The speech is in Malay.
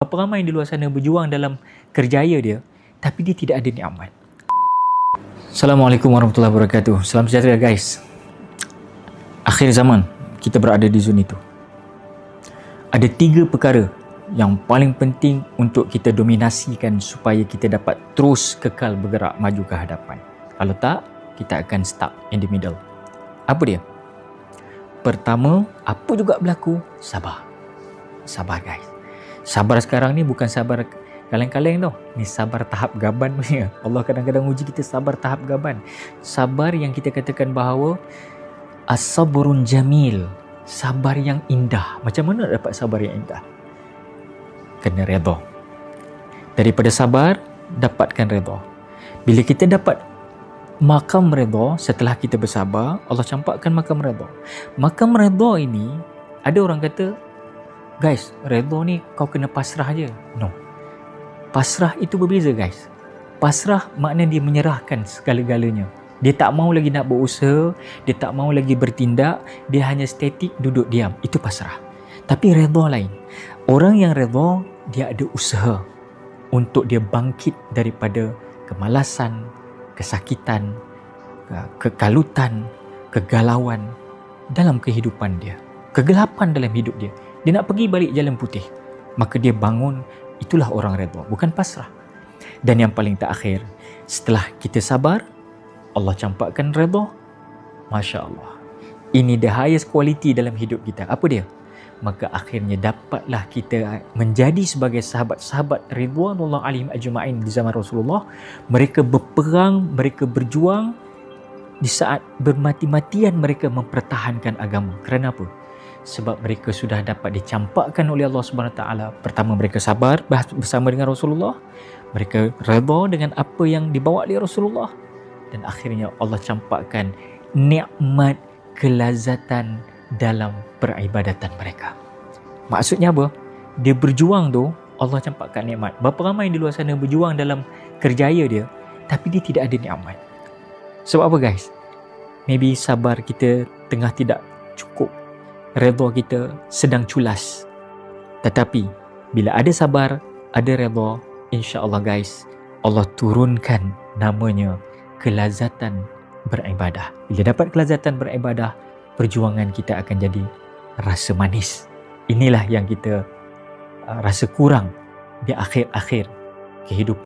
Berapa ramai di luar sana berjuang dalam kerjaya dia, tapi dia tidak ada nikmat. Assalamualaikum warahmatullahi wabarakatuh. Salam sejahtera guys. Akhir zaman, kita berada di zon itu. Ada 3 perkara yang paling penting untuk kita dominasikan supaya kita dapat terus kekal bergerak maju ke hadapan. Kalau tak, kita akan stuck in the middle. Apa dia? Pertama, apa juga berlaku? Sabar. Sabar guys. Sabar sekarang ni bukan sabar kaleng-kaleng tau. Ni sabar tahap gaban punya. Allah kadang-kadang uji kita sabar tahap gaban. Sabar yang kita katakan bahawa as-sabrun jamil. Sabar yang indah. Macam mana dapat sabar yang indah? Kena redha. Daripada sabar, dapatkan redha. Bila kita dapat makam redha setelah kita bersabar, Allah campakkan makam redha. Makam redha ini, ada orang kata, guys, redha ni kau kena pasrah je. No. Pasrah itu berbeza guys. Pasrah makna dia menyerahkan segala-galanya. Dia tak mau lagi nak berusaha, dia tak mau lagi bertindak, dia hanya statik duduk diam. Itu pasrah. Tapi redha lain. Orang yang redha, dia ada usaha untuk dia bangkit daripada kemalasan, kesakitan, kekalutan, kegalauan dalam kehidupan dia. Kegelapan dalam hidup dia. Dia nak pergi balik jalan putih. Maka dia bangun. Itulah orang redha. Bukan pasrah. Dan yang paling terakhir, setelah kita sabar, Allah campakkan redha. Masya Allah. Ini the highest quality dalam hidup kita. Apa dia? Maka akhirnya dapatlah kita menjadi sebagai sahabat-sahabat ridwanullah alaihim ajma'in di zaman Rasulullah. Mereka berperang, mereka berjuang. Di saat bermati-matian mereka mempertahankan agama. Kerana apa? Sebab mereka sudah dapat dicampakkan oleh Allah Subhanahu Wa Taala. Pertama, mereka sabar bersama dengan Rasulullah. Mereka redha dengan apa yang dibawa oleh Rasulullah. Dan akhirnya Allah campakkan nikmat kelazatan dalam peribadatan mereka. Maksudnya apa? Dia berjuang tu, Allah campakkan nikmat. Berapa ramai di luar sana berjuang dalam kerjaya dia, tapi dia tidak ada nikmat. Sebab apa guys? Maybe sabar kita tengah tidak cukup. Redha kita sedang culas. Tetapi bila ada sabar, ada redha, insya-Allah guys, Allah turunkan namanya kelazatan beribadah. Bila dapat kelazatan beribadah, perjuangan kita akan jadi rasa manis. Inilah yang kita rasa kurang di akhir-akhir kehidupan.